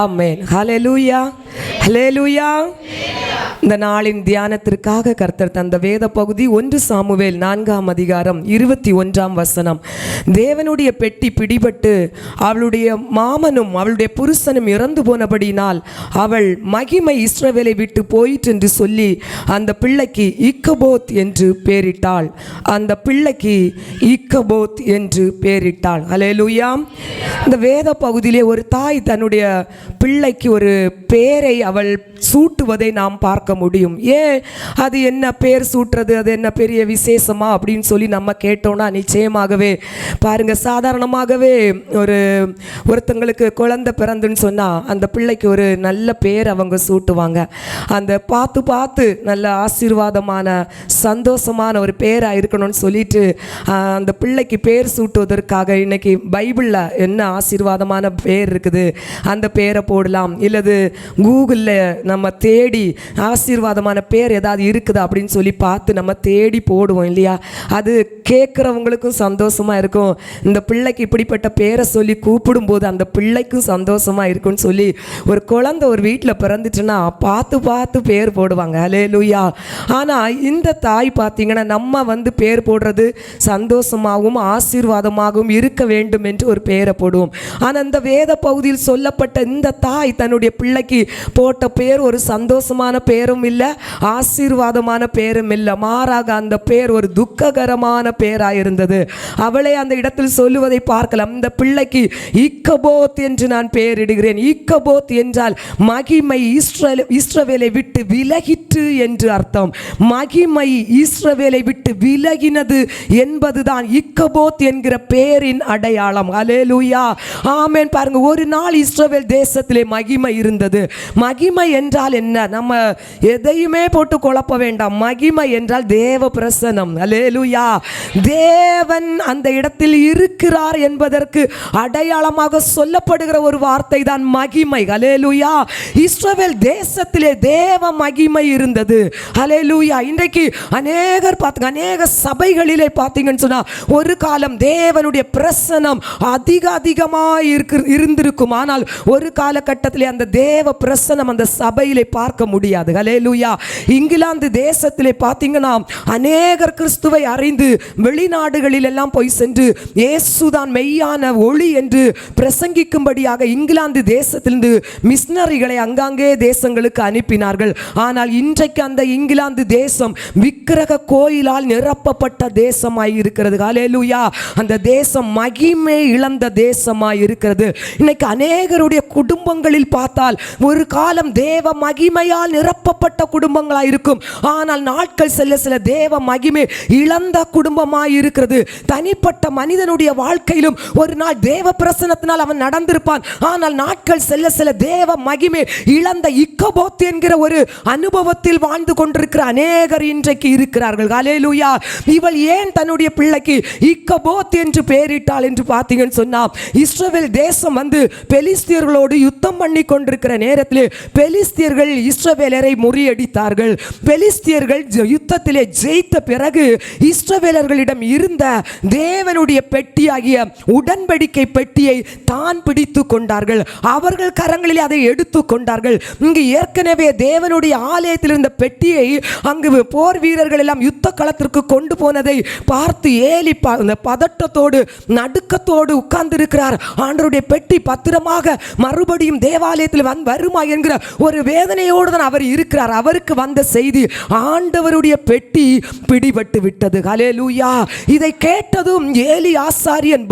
ஆமென். ஹல்லேலூயா, ஹல்லேலூயா. இந்த நாளின் தியானத்திற்காக கர்த்தர் தந்த வேத பகுதி 1 சாமுவேல் 4ஆம் அதிகாரம் 21ஆம் வசனம். தேவனுடைய பெட்டி பிடிபட்டு அவளுடைய மாமனும் அவளுடைய புருஷனும் இறந்து போனபடினால் அவள் மகிமை இஸ்ரவேலை விட்டு போயிற்று என்று சொல்லி அந்த பிள்ளைக்கு இக்கபோத் என்று பெயரிட்டாள். அந்த பிள்ளைக்கு இக்கபோத் என்று பெயரிட்டாள். ஹல்லேலூயா. இந்த வேத பகுதியிலே ஒரு தாய் தன்னுடைய பிள்ளைக்கு ஒரு பெயரை அவள் சூட்டுவதை நாம் பார்க்க முடியும். ஏன் அது என்ன பேர் சூட்டுறது, அது என்ன பெரிய விசேஷமா அப்படின்னு சொல்லி நம்ம கேட்டோம்னா நிச்சயமாகவே பாருங்க, சாதாரணமாகவே ஒருத்தங்களுக்கு குழந்தை பிறந்துன்னு சொன்னால் அந்த பிள்ளைக்கு ஒரு நல்ல பேர் அவங்க சூட்டுவாங்க. அந்த பார்த்து நல்ல ஆசீர்வாதமான சந்தோஷமான ஒரு பேராக இருக்கணும்னு சொல்லிட்டு அந்த பிள்ளைக்கு பேர் சூட்டுவதற்காக இன்னைக்கு பைபிளில் என்ன ஆசீர்வாதமான பேர் இருக்குது அந்த பேரை போடலாம். இல்லது கூகுளில் நம்ம தேடி ஆசீர்வாதமான பேர் ஏதாவது இருக்குதா அப்படின்னு சொல்லி பார்த்து நம்ம தேடி போடுவோம் இல்லையா? அது கேட்குறவங்களுக்கும் சந்தோஷமாக இருக்கும். இந்த பிள்ளைக்கு இப்படிப்பட்ட பேரை சொல்லி கூப்பிடும்போது அந்த பிள்ளைக்கும் சந்தோஷமாக இருக்குன்னு சொல்லி ஒரு குழந்தை ஒரு வீட்டில் பிறந்துச்சுன்னா பார்த்து பேர் போடுவாங்க. ஹல்லேலூயா. ஆனால் இந்த தாய் பார்த்தீங்கன்னா நம்ம பேர் போடுறது சந்தோஷமாகவும் ஆசீர்வாதமாகவும் இருக்க வேண்டும் என்று ஒரு பேரை போடுவோம். ஆனால் இந்த வேத பகுதியில் சொல்லப்பட்ட இந்த தாய் தன்னுடைய பிள்ளைக்கு போட்ட பேர் ஒரு சந்தோஷமான பேரும் இல்லை, ஆசீர்வாதமான பேரும் இல்லை. மாறாக அந்த பேர் ஒரு துக்ககரமான பேராக இருந்தது. அவளே அந்த இடத்தில் சொல்லுவதை பார்க்கலாம். இந்த பிள்ளைக்கு இக்கபோத் என்று நான் பெயரிடுகிறேன். இக்கபோத் என்றால் மகிமை இஸ்ரவேலை விட்டு விலகிற்று என்று அர்த்தம். மகிமை இஸ்ரவேலை விட்டு விலகினது என்பதுதான் இக்கபோத் என்கிற பேரின் அடையாளம். ஹல்லேலூயா, ஆமென். பாருங்க, ஒரு நாள் இஸ்ரவேல் தேசத்திலே மகிமை இருந்தது. மகிமை என்றால் என்ன? நம்ம எதையுமே போட்டு குழப்ப வேண்டாம். மகிமை என்றால் தேவ பிரசன்னம். ஹல்லேலூயா. தேவன் அந்த இடத்தில் இருக்கிறார் என்பதற்கு அடையாளமாக சொல்லப்படுகிற ஒரு வார்த்தை தான் மகிமை. ஹல்லேலூயா. இஸ்ரவேல் தேசத்திலே தேவ மகிமை இருந்தது. ஹல்லேலூயா. இன்றைக்கு அநேக சபைகளிலே பார்த்தீங்கன்னு சொன்னா ஒரு காலம் தேவனுடைய பிரசன்னம் அதிகமாய் இருந்திருக்கும். ஆனால் ஒரு காலகட்டத்திலே அந்த தேவ பிரசன்னம் அந்த சபையிலே பார்க்க முடியாது. ஹல்லேலூயா. இங்கிலாந்து தேசத்திலே பார்த்தீங்கன்னா அநேகர் கிறிஸ்துவை அறிந்து வெளிநாடுகளில் எல்லாம் போய் சென்று இயேசுதான் மெய்யான ஒளி என்று பிரசங்கிக்கும்படியாக இங்கிலாந்து தேசத்திலிருந்து மிஷனரிகளை அங்காங்கே தேசங்களுக்கு அனுப்பினார்கள். ஆனால் இன்றைக்கு அந்த இங்கிலாந்து தேசம் விக்கிரக கோயிலால் நிரப்பப்பட்ட தேசமாய் இருக்கிறது. ஹல்லேலூயா. அந்த தேசம் மகிமை இழந்த தேசமாய் இருக்கிறது. இன்னைக்கு அநேகருடைய குடும்பங்களில் பார்த்தால் ஒரு காலம் தேவ மகிமையால் நிரப்பப்பட்ட குடும்பங்களாய் இருக்கும். ஆனால் நாட்கள் செல்ல சில தேவ மகிமை இழந்த குடும்பமாய் இருக்கிறது. தனிப்பட்ட மனிதனுடைய வாழ்க்கையிலும் ஒரு நாள் தேவ பிரசன்னத்தினால் அவன் நடந்திருப்பான். ஆனால் நாட்கள் செல்ல சில தேவ மகிமை இழந்த இக்கபோத் என்கிற ஒரு அனுபவத்தில் வாழ்ந்து கொண்டிருக்கிற அநேகர் இன்றைக்கு இருக்கிறார்கள். ஹல்லேலூயா. இவள் ஏன் தன்னுடைய பிள்ளைக்கு இக்கபோத் என்று பெயரிட்டாள் என்று பார்த்தீங்கன்னு சொன்னா, இஸ்ரவேல் தேசம் பெலிஸ்தியர்களோடு யுத்தம் பண்ணி கொண்டிருக்கிற நேரத்தில் பெலிஸ்தியர்கள் இஸ்ரவேலரை முறியடித்தார்கள். பெலிஸ்தியர்கள் யுத்தத்திலே ஜெயித்த பிறகு இஸ்ரவேலர்களிடம் இருந்த தேவனுடைய பெட்டியாகிய உடன்படிக்கை பெட்டியை தான் பிடித்து கொண்டார்கள். அவர்கள் கரங்களில் அதை எடுத்து கொண்டார்கள். இங்கு ஏற்கனவே தேவனுடைய ஆலயத்தில் இருந்த பெட்டியை அங்கு போர் வீரர்கள் எல்லாம் யுத்த களத்திற்கு கொண்டு போனதை பார்த்து ஏலி பதட்டத்தோடு நடுக்கத்தோடு உட்கார்ந்து இருக்கிறார். ஆண்டவருடைய பெட்டி பத்திரமாக மறுபடியும் தேவாலயத்தில் வருமா என்கிற ஒரு வேதனையோடு தான் அவர் இருக்கிறார். அவருக்கு வந்த செய்தி, ஆண்டவருடைய பெட்டி பிடிபட்டு விட்டது. ஹல்லேலூயா. இதை கேட்டதும் ஏலி ஆசாரியன்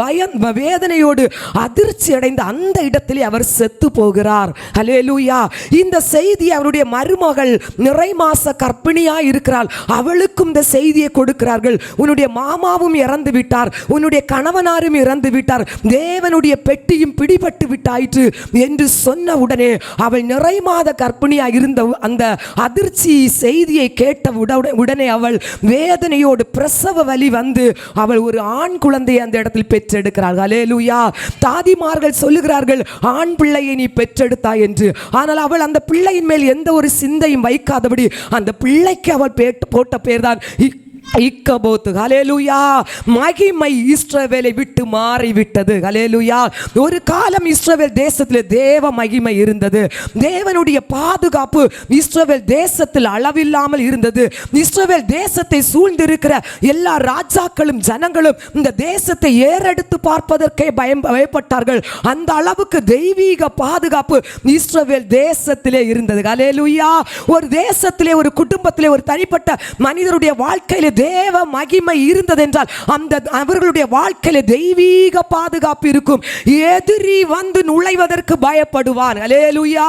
வேதனையோடு அதிர்ச்சி அடைந்த அந்த இடத்திலே அவர் செத்து போகிறார். ஹல்லேலூயா. இந்த செய்தி அவருடைய மருமகள் நிறைமாச கர்ப்பிணியாய் இருக்கிறாள். அவளுக்கும் இந்த செய்தியை கொடுக்கிறார்கள். உன்னுடைய மாமாவும் இறந்து விட்டார், உன்னுடைய கணவனாரும் இறந்து விட்டார், தேவனுடைய பெட்டியும் பிடிபட்டு விட்டாயிற்று என்று சொன்ன உடனே அவள் நிறைமாத கர்ப்பிணியாக இருந்த அந்த அதிர்ச்சி செய்தியை கேட்ட உடனே அவள் வேதனையோடு பிரசவ வலி அவள் ஒரு ஆண் குழந்தையை அந்த இடத்தில் பெற்றெடுக்கிறாள். ஹல்லேலூயா. தாதிமார்கள் சொல்லுகிறார்கள், ஆண் பிள்ளையை நீ பெற்றெடுத்தாய் என்று. ஆனால் அவள் அந்த பிள்ளையின் மேல் எந்த ஒரு சிந்தையும் வைக்காதபடி அந்த பிள்ளைக்கு அவள் போட்ட பேர் தான் இக்கபோத். ஹல்லேலூயா. மகிமை இஸ்ரவேலை விட்டு மாறிவிட்டது. ஹல்லேலூயா. ஒரு காலம் இஸ்ரவேல் தேசத்தில் தேவ மகிமை இருந்தது. தேவனுடைய பாதுகாப்பு இஸ்ரவேல் தேசத்தில் அளவில்லாமல் இருந்தது. இஸ்ரவேல் தேசத்தை சூழ்ந்திருக்கிற எல்லா ராஜாக்களும் ஜனங்களும் இந்த தேசத்தை ஏறெடுத்து பார்ப்பதற்கே பயப்பட்டார்கள். அந்த அளவுக்கு தெய்வீக பாதுகாப்பு இஸ்ரவேல் தேசத்திலே இருந்தது. ஹல்லேலூயா. ஒரு தேசத்திலே, ஒரு குடும்பத்திலே, ஒரு தனிப்பட்ட மனிதருடைய வாழ்க்கையிலே தேவ மகிமை இருந்தது என்றால் அந்த அவர்களுடைய வாழ்க்கையில தெய்வீக பாதுகாப்பு இருக்கும். எதிரி வந்து நுழைவதற்கு பயப்படுவான். ஹல்லேலூயா.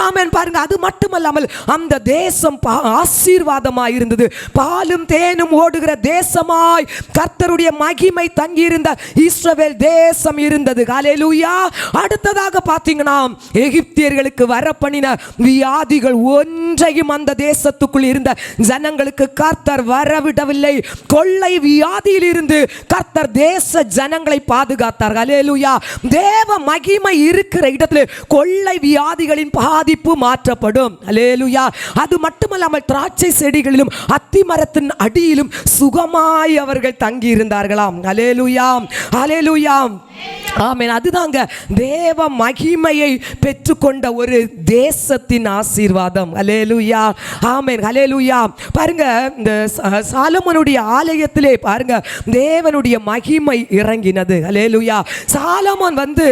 ஆமென். பாருங்க, அது மட்டுமல்லாமல் அந்த தேசம் ஆசீர்வாதமாய் இருந்தது. பாலும் தேனும் ஓடுகிற தேசமாய் கர்த்தருடைய மகிமை தங்கியிருந்த இஸ்ரவேல் தேசம் இருந்தது. ஹல்லேலூயா. அடுத்ததாக பார்த்தீங்கன்னா, எகிப்தியர்களுக்கு வரப்பண்ணின வியாதிகள் ஒன்றையும் அந்த தேசத்துக்குள் இருந்த ஜனங்களுக்கு கர்த்தர் வரவிடவில்லை. கொள்ளை வியாதியில் இருந்து கர்த்தர் தேச ஜனங்களை பாதுகாத்தார். ஹல்லேலூயா. தேவ மகிமை இருக்கிற இடத்தில் கொள்ளை வியாதிகளின் பாதிப்பு மாற்றப்படும். ஹல்லேலூயா. அது மட்டுமல்லாமல் திராட்சை செடிகளிலும் அத்தி மரத்தின் அடியிலும் சுகமாய் அவர்கள் தங்கி இருந்தார்களாம். ஹல்லேலூயா. ஹல்லேலூயா. ஆமென். அதுதாங்க தேவ மகிமையை பெற்றுக்கொண்ட ஒரு தேசத்தின் ஆசீர்வாதம். ஹல்லேலூயா. ஆமென். ஹல்லேலூயா. பாருங்க, இந்த சாலமோனுடைய ஆலயத்திலே பாருங்க தேவனுடைய மகிமை இறங்கினது. ஹல்லேலூயா. சாலமோன் வந்து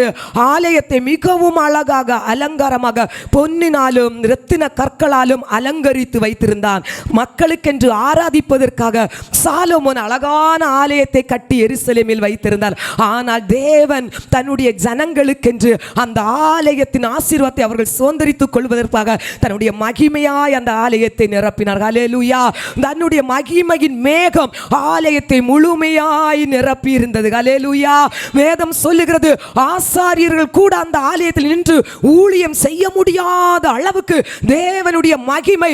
ஆலயத்தை மிகவும் அழகாக அலங்காரமாக பொன்னினாலும் இரத்தின கற்களாலும் அலங்கரித்து வைத்திருந்தான். மக்களுக்கென்று ஆராதிப்பதற்காக சாலமோன் அழகான ஆலயத்தை கட்டி எருசலேமில் வைத்திருந்தார். ஆனால் தேவன் தன்னுடைய ஜனங்களுக்கென்று அந்த ஆலயத்தின் ஆசீர்வாதத்தை அவர்கள் சுதந்தரித்துக் கொள்வதற்காக தன்னுடைய மகிமையாய் அந்த ஆலயத்தை நிரப்பினார். ஹல்லேலூயா. தன்னுடைய மகிமையின் மேகம் ஆலயத்தை முழுமையாய் நிரப்பி இருந்தது. ஹல்லேலூயா. வேதம் சொல்லுகிறது, ஆசாரியர்கள் கூட அந்த ஆலயத்தில் நின்று ஊழியம் செய்ய முடியாத அளவுக்கு தேவனுடைய மகிமை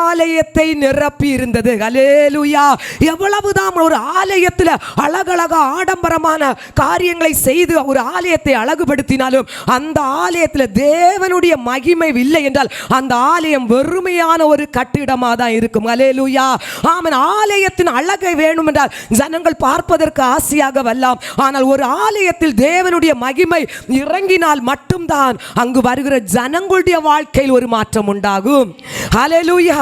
ஆலயத்தை நிரப்பி இருந்தது. ஹல்லேலூயா. எவ்வளவுதான் ஒரு ஆலயத்தில் அழகழக ஆடம்பரமான காரியங்களை செய்து ஒரு ஆலயத்தை அழகுபடுத்தினாலும் அந்த ஆலயத்தில் தேவனுடைய மகிமை இல்லை என்றால் அந்த ஆலயம் வெறுமையான ஒரு கட்டிடமாக தான் இருக்கும். ஹல்லேலூயா. ஆமென். ஆலயத்தின் அழகை வேணும் என்றால் ஜனங்கள் பார்ப்பதற்கு ஆசையாக வரலாம். ஆனால் ஒரு ஆலயத்தில் தேவனுடைய மகிமை இறங்கினால் மட்டும்தான் அங்கு வருகிற ஜனங்களுடைய வாழ்க்கையில் ஒரு மாற்றம் உண்டாகும். ஹல்லேலூயா.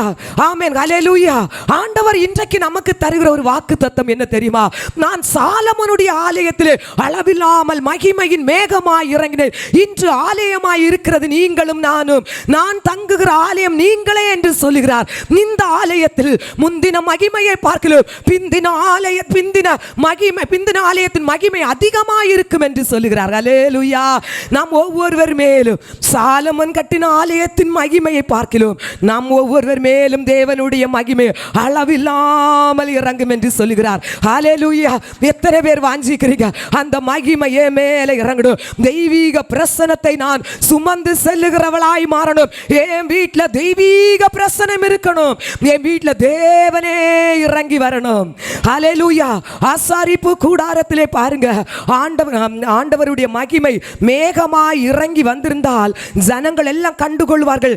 ஆமென். ஹல்லேலூயா. ஆண்டவர் இன்றைக்கு நமக்கு தருகிற ஒரு வாக்குத்தத்தம் என்ன தெரியுமா? நான் சாலமோனுடைய ஆலயத்தில் அளவில்லாமல் மகிமையின் மேகமாய் இறங்கினேன். இன்று ஆலயமாய் இருக்கிறது நீங்களும் நானும். நான் தங்குகிற ஆலயம் நீங்களே என்று சொல்லுகிறார். இந்த ஆலயத்தில் முந்தின மகிமையை பார்க்கலாம், பிந்தின ஆலயத்தின் மகிமை அதிகமாய் இருக்கும் என்று சொல்லுகிறார். ஹல்லேலூயா. நாம் ஒவ்வொருவர் மேலும் சாலமோன் கட்டின ஆலயத்தின் மகிமையை பார்க்கிறோம். நாம் ஒவ்வொருவர் மேலும் தேவனுடைய மகிமை அளவில்லாமல் இறங்கும் என்று சொல்லுகிறார். ஹல்லேலூயா. எத்தனை பேர் வாஞ்சிக்கிறீங்க அந்த மகிமையே மேலே இறங்கணும்? தெய்வீக பிரசன்னத்தை நான் சுமந்து செல்லுகிறவளாய் மாறணும். என் வீட்டில் தெய்வீக பிரசன்னம் இருக்கணும். என் வீட்டில் தேவனே இறங்கி வரணும். ஹல்லேலூயா. ஆசாரிப்பு கூடாரத்திலே பாருங்க, ஆண்டவருடைய மகிமை மேகமாய் இறங்கி வந்திருந்தால் ஜனங்கள் எல்லாம் கண்டுகொள்வார்கள்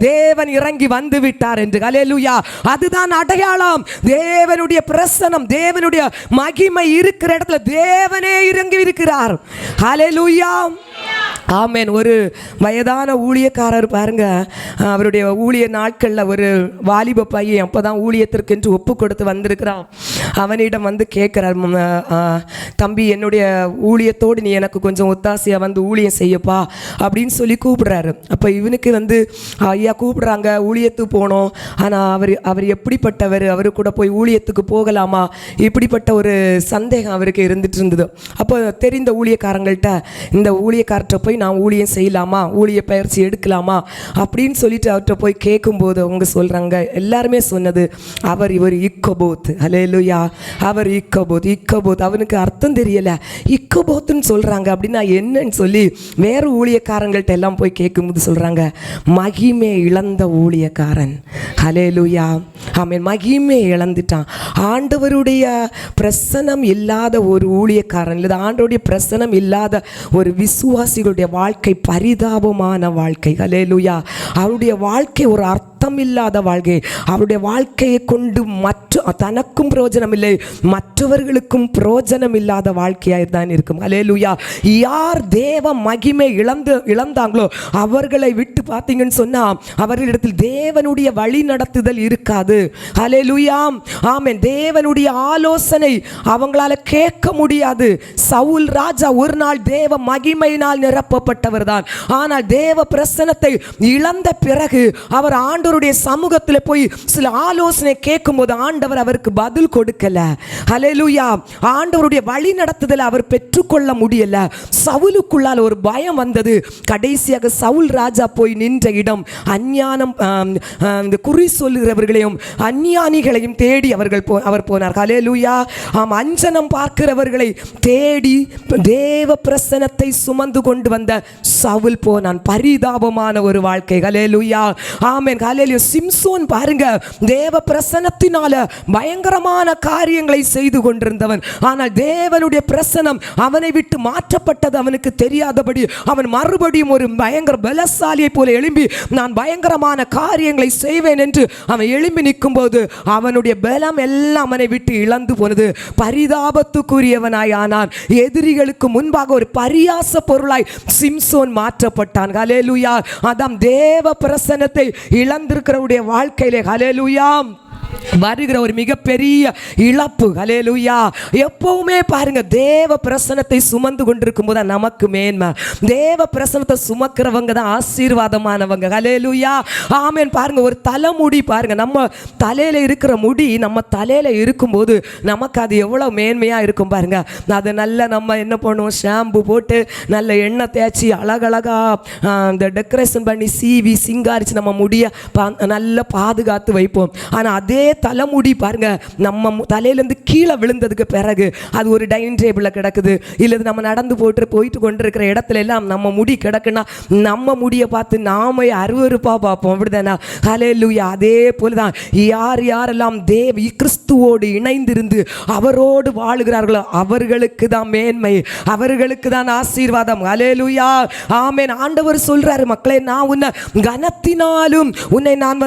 தேவன் இறங்கி வந்து விட்டார் என்று. ஹல்லேலூயா. அதுதான் அடையாளம். தேவனுடைய பிரசன்னம், தேவனுடைய மகிமை இருக்கிற இடத்துல தேவனே இறங்கி இருக்கிறார். ஹல்லேலூயா. ஆமென். ஒரு வயதான ஊழியக்காரர் பாருங்க, அவருடைய ஊழிய நாட்களில் ஒரு வாலிப பையன் அப்போதான் ஊழியத்திற்கு என்று ஒப்பு கொடுத்து வந்திருக்கிறான். அவனிடம் வந்து கேட்குறார், தம்பி என்னுடைய ஊழியத்தோடு நீ எனக்கு கொஞ்சம் ஒத்தாசையாக வந்து ஊழியம் செய்யப்பா அப்படின்னு சொல்லி கூப்பிடுறாரு. அப்போ இவனுக்கு வந்து ஐயா கூப்பிடுறாங்க, ஊழியத்துக்கு போனோம், ஆனால் அவர் எப்படிப்பட்டவர், அவரு கூட போய் ஊழியத்துக்கு போகலாமா, இப்படிப்பட்ட ஒரு சந்தேகம் அவருக்கு இருந்துட்டு இருந்தது. அப்போ தெரிந்த ஊழியக்காரங்கள்ட்ட இந்த ஊழியக்காரர்கிட்ட போய் நான் ஊழியம் செய்யலாமா, ஊழிய பயிற்சி எடுக்கலாமா அப்படின்னு சொல்லிட்டு அவர்கிட்ட போய் கேட்கும்போது அவங்க சொல்கிறாங்க, எல்லாருமே சொன்னது இவர் இக்கபோத். ஹல்லேலூயா. அவர் இக்கபோத். அவனுக்கு அர்த்தம் தெரியல, இக்கபோத்துன்னு சொல்கிறாங்க அப்படின்னா என்னன்னு சொல்லி வேறு ஊழியக்காரங்கள்ட்ட எல்லாம் போய் கேட்கும்போது சொல்கிறாங்க, மகிமை இழந்த ஊழியக்காரன். ஹல்லேலூயா. ஆமென். மகிமை இழந்துட்டான். ஆண்டவருடைய பிரசனம் இல்லாத ஒரு ஊழியக்காரன், இல்லை ஆண்டவருடைய பிரசனம் இல்லாத ஒரு விசுவாசிகளுடைய வாழ்க்கை பரிதாபமான வாழ்க்கை. ஹல்லேலூயா. அவருடைய வாழ்க்கை ஒரு அர்த்தம் இல்லாத வாழ்க்கை. அவருடைய வாழ்க்கையை கொண்டு தனக்கும் பிரயோஜனம் இல்லை, மற்றவர்களுக்கும் பிரயோஜனம் இல்லாத வாழ்க்கையாக தான் இருக்கும். ஹல்லேலூயா. யார் தேவ மகிமை இழந்தாங்களோ அவர்களை விட்டு பார்த்தீங்கன்னு சொன்னா அவர்களிடத்தில் தேவனுடைய வழி நடத்துதல் இருக்காது. ஹல்லேலூயா. ஆமென். தேவனுடைய ஆலோசனை அவங்களால கேட்க முடியாது. சவுல் ராஜா ஒரு நாள் தேவ மகிமையினால் நிரப்பப்பட்டவர் தான். ஆனால் தேவ பிரசன்னத்தை இழந்த பிறகு அவர் ஆண்டவருடைய சமூகத்தில் போய் சில ஆலோசனை கேட்கும் போது ஆண்டவர் அவருக்கு பதில் கொடுக்கல. ஹல்லேலூயா. ஆண்டவருடைய வழி நடத்துதல் அவர் பெற்றுக்கொள்ள முடியல. சவுலுக்குள்ளால் ஒரு பயம் வந்தது. கடைசியாக சவுல் ராஜா போய் நின்ற இடம் அஞ்ஞானம், குறி சொல்லுகிறவர்களையும் அஞ்ஞானிகளையும் தேடி அவர் போனார். ஹல்லேலூயா. அஞ்சனம் பார்க்கிறவர்களை தேடி தேவ பிரசன்னத்தை சுமந்து கொண்டு வந்த சவுல் போனான். பரிதாபமான ஒரு வாழ்க்கை. ஹல்லேலூயா. ஆமென். ஹல்லேலூயா. சிம்சோன் பாருங்க, தேவ பிரசன்னத்தினால பயங்கரமான காரியங்களை செய்து கொண்டிருந்தவன். ஆனால் தேவனுடைய பிரசன்னம் அவனை விட்டு மாற்றப்பட்டது அவனுக்கு தெரியாதபடி அவன் மறுபடியும் ஒரு பயங்கர பலசாலியை போல எழும்பி நான் பயங்கரமான காரியங்களை செய்வேன் என்று அவன் எழும்பி நிற்கும் போது அவனுடைய பலம் எல்லாம் அவனை விட்டு இழந்து போனது. பரிதாபத்துக்குரியவனாய் ஆனான். எதிரிகளுக்கு முன்பாக ஒரு பரியாச பொருளாய் சிம்சோன் மாற்றப்பட்டான். ஹல்லேலூயா. அதாம் தேவ பிரசன்னத்தை இழந்திருக்கிறவருடைய வாழ்க்கையிலே ஹல்லேலூயா வருகிற ஒரு மிகப்பெரிய இழப்பு. ஹல்லேலூயா. எப்பவுமே பாருங்க, தேவ பிரசன்னத்தை சுமந்து கொண்டிருக்கும் போது நமக்கு மேன்மை. தேவ பிரசன்னத்தை சுமக்கிறவங்க தான் ஆசீர்வாதமானவங்க. ஹல்லேலூயா. ஆமென். பாருங்க, ஒரு தலைமுடி பாருங்க, நம்ம தலையில இருக்கிற முடி நம்ம தலையில இருக்கும்போது நமக்கு அது எவ்வளவு மேன்மையா இருக்கும் பாருங்க. அதை நல்லா நம்ம என்ன பண்ணுவோம், ஷாம்பு போட்டு நல்ல எண்ணெய் தேய்ச்சி அழகழகா இந்த டெக்கரேஷன் பண்ணி சீவி சிங்காரிச்சு நம்ம முடிய நல்லா பாதுகாத்து வைப்போம். ஆனால் அதே தலைமுடி பாருங்க, நம்ம தலையிலேருந்து கீழே விழுந்ததுக்கு பிறகு அது ஒரு டைனிங் டேபிளில் கிடக்குது, இல்லது நம்ம நடந்து போயிட்டு கொண்டிருக்கிற இடத்துல எல்லாம் நம்ம முடி கிடக்குன்னா நம்ம முடியை பார்த்து நாம அருவருப்பாக பார்ப்போம். அப்படிதானே? ஹல்லேலூயா. அதே போல தான் யாரெல்லாம் கிறிஸ்துவோடு இணைந்திருந்து அவரோடு வாழுகிறார்களோ அவர்களுக்கு தான் மேன்மை, அவர்களுக்கு தான் ஆசீர்வாதம். ஹல்லேலூயா. ஆமென். ஆண்டவர் சொல்றாரு, மக்களே, நான் உன்னை கனத்தினாலும் உன்னை நான்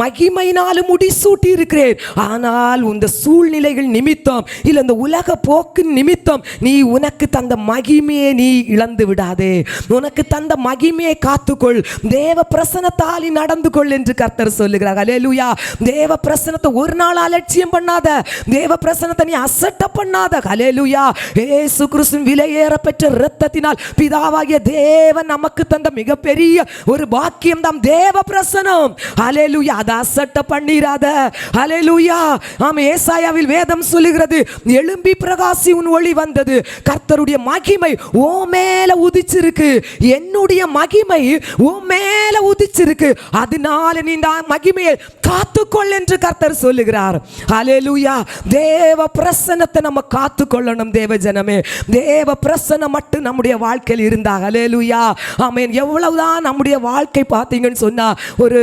மகிமையினாலும் முடிசூட்டி இருக்கிறேன். ஆனால் இந்த சூழ்நிலைகள் நிமித்தம் இல்ல இந்த உலக போக்கு நிமித்தம் நீ உனக்கு தந்த மகிமையை நீ இழந்து விடாதே. உனக்கு தந்த மகிமையை காத்துக்கொள். தேவ பிரசன்னத்தால் நடந்து கொள் என்று கர்த்தர் சொல்லுகிறார். ஹல்லேலூயா. தேவ பிரசன்னத்தை ஒரு நாள் அலட்சியம் பண்ணாத. தேவ பிரசன்னத்தை நீ அசட்ட பண்ணாத. ஹல்லேலூயா. இயேசு கிறிஸ்துவின் விலையேற பெற்ற இரத்தத்தினால் பிதாவாகிய தேவன் நமக்கு தந்த மிகப்பெரிய ஒரு பாக்கியம் தான் தேவ பிரசன்னம். ஹல்லேலூயா. அதை அசட்ட பண்ணிராத. ஹல்லேலூயா. ஆமென். ஏசாயாவில் வேதம் சொல்லுகிறது, எழும்பி பிரகாசி உன் ஒளி வந்தது, கர்த்தருடைய மகிமை ஓ மேல உதிச்சிருக்கு. என்னுடைய மகிமை ஓ மேல உதிச்சிருக்கு, அதனால நீ இந்த மகிமையை காத்துக்கொள் என்று கர்த்தர் சொல்லுகிறார். ஹல்லேலூயா. தேவ பிரசன்னத்தை நம்ம காத்துக்கொள்ளணும். தேவ ஜனமே, தேவ பிரசன்னம் மட்டும் நம்முடைய வாழ்க்கையில் இருந்தா ஹல்லேலூயா. ஆமென். எவ்வளவுதான் நம்முடைய வாழ்க்கை பார்த்தீங்கன்னு சொன்னா ஒரு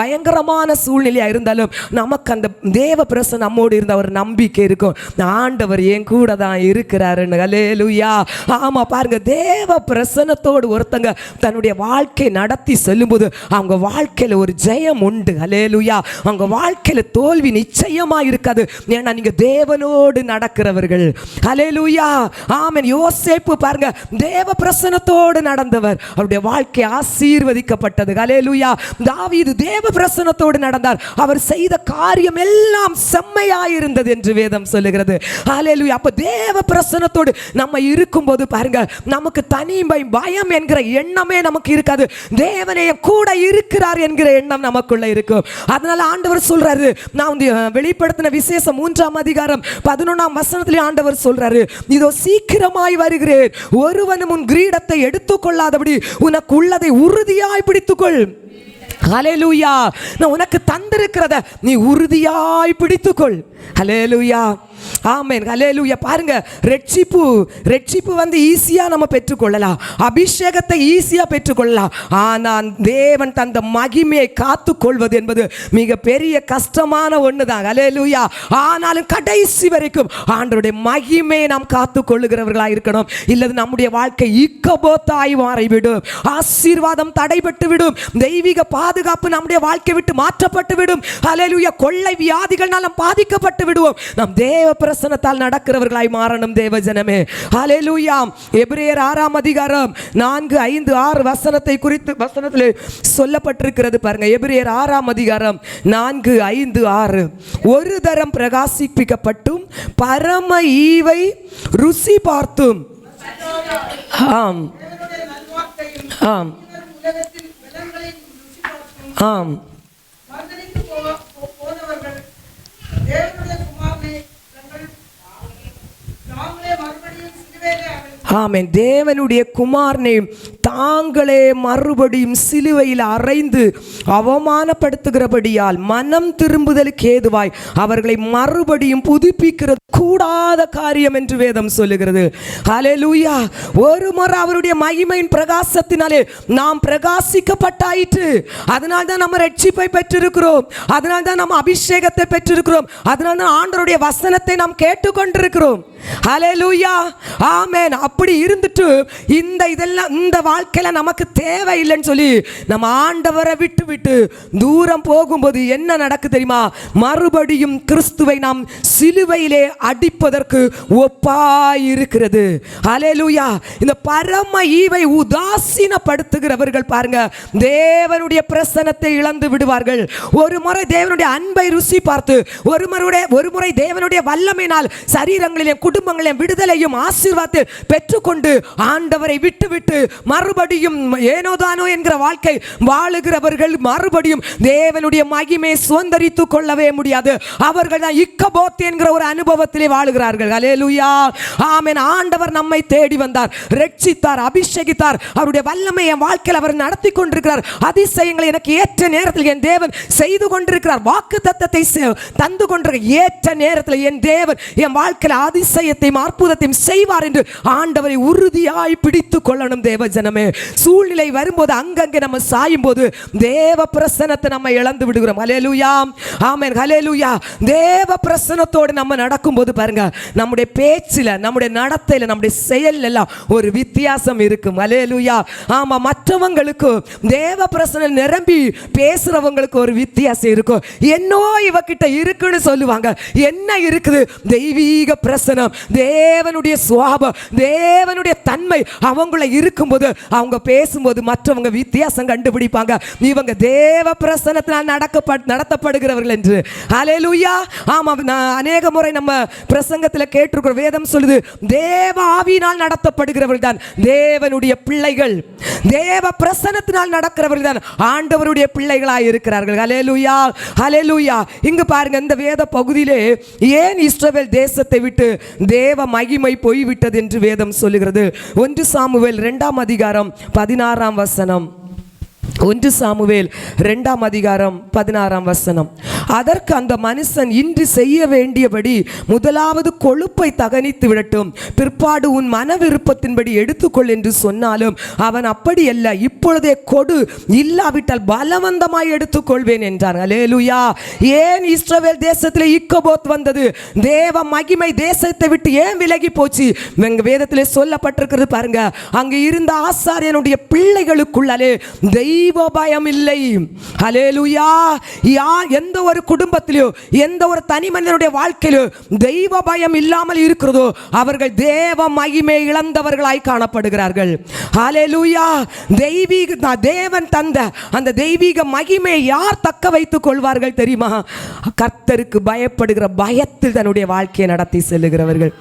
பயங்கரமான சூழ்நிலையா இருந்தாலும் நமக்கு அந்த தேவ பிரசன்னம் நம்மோடு இருந்த ஒரு நம்பிக்கை இருக்கும். ஆண்டவர் என் கூட தான் இருக்கிறாருன்னு. ஹல்லேலூயா. ஆமா பாருங்க, தேவ பிரசன்னத்தோடு ஒருத்தங்க தன்னுடைய வாழ்க்கை நடத்தி செல்லும்போது அவங்க வாழ்க்கையில ஒரு ஜெயம் உண்டு. ஹல்லேலூயா. அவங்க வாழ்க்கையில தோல்வி நிச்சயமா இருக்காது. ஏன்னா நீங்க தேவனோடு நடக்கிறவர்கள். ஹல்லேலூயா. ஆமென். யோசேப்பு பாருங்க, தேவ பிரசன்னத்தோடு நடந்தவர், அவருடைய வாழ்க்கை ஆசீர்வதிக்கப்பட்டது. ஹல்லேலூயா. தாவீது தேவ பிரசன்னத்தோடு நடந்தார், அவர் செய்த காரியம் எல்லாம் செம்மையாயிருந்தது என்று வேதம் சொல்லுகிறது. ஹல்லேலூயா. அப்ப தேவ பிரசன்னத்தோடு நம்ம இருக்கும்போது பாருங்க, நமக்கு தனிமை பயம் என்கிற எண்ணமே நமக்கு இருக்காது. தேவனே கூட இருக்கிறார் என்கிற எண்ணம் நமக்குள்ள இருக்கும். அதனால ஆண்டவர் சொல்றாரு, நான் வெளிப்படுத்தின விசேஷம் 3ஆம் அதிகாரம் 11ஆம் வசனத்திலே ஆண்டவர் சொல்றாரு, இதோ சீக்கிரமாய் வருகிறேன், ஒருவனும் உன் கிரீடத்தை எடுத்துக்கொள்ளாதபடி உனக்கு உள்ளதை உறுதியாய் பிடித்துக்கொள். ஹல்லேலூயா. நான் உனக்கு தந்திருக்கிறத நீ உறுதியாய் பிடித்துக்கொள். ஹல்லேலூயா. ஆமென். ஹல்லேலூயா. பாருங்க, ரட்சிப்பு வந்து ஈஸியா நம்ம பெற்றுக்கொள்ளலாம், அபிஷேகத்தை ஈஸியா பெற்றுக்கொள்ளலாம். ஆனால் தேவன் தந்த மகிமையை காத்துக்கொள்வது என்பது மிக பெரிய கஷ்டமான ஒண்ணுதான். ஹல்லேலூயா. ஆனாலும் கடைசி வரைக்கும் ஆண்டவருடைய மகிமையை நாம் காத்துக்கொள்ளுகிறவர்களாக இருக்கணும். இல்லது நம்முடைய வாழ்க்கை இக்கபோத்தாய் மாறிவிடும், ஆசீர்வாதம் தடைபட்டு விடும், தெய்வீக பாதுகாப்பு நம்முடைய வாழ்க்கை விட்டு மாற்றப்பட்டு விடும். ஹல்லேலூயா. கொள்ளை வியாதிகளால் நாம் பாதிக்கப்பட்டு விடுவோம். நாம் தேவ பிரசன்னத்தால் நடக்கிறவர்களாய் மாறணும் தேவ ஜனமே. ஹல்லேலூயா. எபிரேயர் 6ஆம் அதிகாரம் 4, 5, 6 வசனத்தை குறித்து வசனத்தில் சொல்லப்பட்டிருக்கிறது பாருங்க. எபிரேயர் 6ஆம் அதிகாரம் 4, 5, 6. ஒரு தரம் பிரகாசிப்பிக்கப்பட்டும் பரம ஈவை ருசி பார்த்தும். ஆம் ஆம் ஆம் ஆமென். தேவனுடைய குமாரனை தாங்களே மறுபடியும் சிலுவையில் அறைந்து அவமானப்படுத்துகிறபடியால் மனம் திரும்புதலுக்கு ஏதுவாய் அவர்களை மறுபடியும் புதுப்பிக்கிறது கூடாத காரியம் என்று வேதம் சொல்லுகிறது. ஹல்லேலூயா. ஒரு முறை அவருடைய மகிமையின் பிரகாசத்தினாலே நாம் பிரகாசிக்கப்பட்டாயிற்று. அதனால தான் நம்ம ரட்சிப்பை பெற்றிருக்கிறோம், அதனால தான் நம்ம அபிஷேகத்தை பெற்றிருக்கிறோம், அதனால தான் ஆண்டவருடைய வசனத்தை நாம் கேட்டுக்கொண்டிருக்கிறோம். ஹல்லேலூயா. ஆமென். அப்படி இருந்துட்டு இந்த வாழ்க்கையில நமக்கு தேவையில்லைன்னு சொல்லி நம்ம ஆண்டவரை விட்டு தூரம் போகும்போது என்ன நடக்கு தெரியுமா? மறுபடியும் கிறிஸ்துவை நாம் சிலுவையிலே அடிப்பதற்கு ஒப்பாயிருக்கிறது. ஹல்லேலூயா. இந்த பரம ஈவை உதாசீனப்படுத்துகிறவர்கள் பாருங்க, தேவனுடைய பிரசன்னத்தை இழந்து விடுவார்கள். ஒரு முறை தேவனுடைய அன்பை ருசி பார்த்து, ஒரு முறை தேவனுடைய வல்லமையினால் சரீரங்களிலே குடும்பங்களிலே விடுதலையும் ஆசீர்வாதத்தை பெற்றுக்கொண்டு ஆண்டவரை விட்டு மறுபடியும் ஏனோதானோ என்கிற வாழ்க்கை வாழுகிறவர்கள் மறுபடியும் தேவனுடைய மகிமையை சுதந்தரித்துக் கொள்ளவே முடியாது. அவர்கள் தான் இக்கபோத் என்கிற ஒரு அனுபவத்திலே வாழுகிறார்கள். ஹல்லேலூயா. ஆமென். ஆண்டவர் நம்மை தேடி வந்தார், ரட்சித்தார், அபிஷேகித்தார். அவருடைய வல்லமை என் வாழ்க்கையில் அவர் நடத்தி கொண்டிருக்கிறார். அதிசயங்களை எனக்கு ஏற்ற நேரத்தில் என் தேவன் செய்து கொண்டிருக்கிறார். வாக்குத்தத்தத்தை தந்து கொண்டிருக்கிற ஏற்ற நேரத்தில் என் தேவன் என் வாழ்க்கையில் அதிசயத்தையும் அற்புதத்தையும் செய்வார் என்று ஆண்டவரை உறுதியாய் பிடித்து கொள்ளணும் தேவ ஜனமே. சூழ்நிலை வரும்போது அங்கங்கே நம்ம சாயும் போது தேவ பிரசன்னத்தை நம்ம இழந்து விடுகிறோம். ஹல்லேலூயா. ஆமென். ஹல்லேலூயா. தேவ பிரசன்னத்தோடு நம்ம நடக்கும்போது பாருங்க, நம்முடைய பேச்சில், நம்முடைய நடத்தையில், நம்முடைய செயல் எல்லாம் ஒரு வித்தியாசம் இருக்கும். ஹல்லேலூயா. ஆமா, மற்றவங்களுக்கு தேவ பிரசன்னம் நிரம்பி பேசுறவங்களுக்கு ஒரு வித்தியாசம் இருக்கும். என்னோ இவகிட்ட இருக்குன்னு சொல்லுவாங்க. என்ன இருக்குது? தெய்வீக பிரசன்னம், தேவனுடைய சுவாபம், தேவனுடைய தன்மை அவங்கள இருக்கும்போது அவங்க பேசும்போது மற்றவங்க வித்தியாசம் கண்டுபிடிப்பாங்க. இவங்க தேவ பிரசன்னத்தினால் நடத்தப்படுகிறவர்கள் என்று. ஹல்லேலூயா. ஆமா, அநேக முறை நம்ம பிரசங்கத்தில் கேட்டிருக்கிறோம். வேதம் சொல்லுது, தேவ ஆவியினால் நடத்தப்படுகிறவர்கள் தான் தேவனுடைய பிள்ளைகள். தேவ பிரசன்னத்தினால் நடக்கிறவர்கள் தான் ஆண்டவருடைய பிள்ளைகளாய் இருக்கிறார்கள். ஹல்லேலூயா. ஹல்லேலூயா. இங்கு பாருங்க, இந்த வேத பகுதியிலே ஏன் இஸ்ரவேல் தேசத்தை விட்டு தேவ மகிமை போய்விட்டது என்று வேதம் சொல்லுகிறது. 1 சாமுவேல் 2ஆம் அதிகாரம் 16ஆம் வசனம். 1 சாமுவேல் 2ஆம் அதிகாரம் 16ஆம் வசனம். அதற்கு அந்த மனுஷன் இன்று செய்ய வேண்டியபடி முதலாவது கொழுப்பை தகனித்து விடட்டும், பிற்பாடு உன் மன விருப்பத்தின்படி எடுத்துக்கொள் என்று சொன்னாலும் அவன் அப்படி அல்ல, இப்பொழுதே கொடு, இல்லாவிட்டால் பலவந்தமாய் எடுத்துக்கொள்வேன் என்றார். ஹல்லேலூயா. ஏன் இஸ்ரவேல் தேசத்தில் இக்கபோத் வந்தது? தேவ மகிமை தேசத்தை விட்டு ஏன் விலகி போச்சு? வேதத்தில் சொல்லப்பட்டிருக்கிறது பாருங்க. அங்கு இருந்த ஆசாரியனுடைய பிள்ளைகளுக்குள்ளே தெய்வ பயம் இல்லை. ஹல்லேலூயா. எந்த ஒரு குடும்பத்திலோ எந்த ஒரு தனி மனிதனுடைய வாழ்க்கையிலோ தெய்வ பயம் இல்லாமல் இருக்கிறதோ அவர்கள் தேவ மகிமை இழந்தவர்களாய் காணப்படுகிறார்கள். ஹல்லேலூயா. தேவன் தந்த அந்த தெய்வீக மகிமையை யார் தக்க வைத்துக் கொள்வார்கள் தெரியுமா? கர்த்தருக்கு பயப்படுகிற பயத்தில் தன்னுடைய வாழ்க்கையை நடத்தி செல்லுகிறவர்கள்.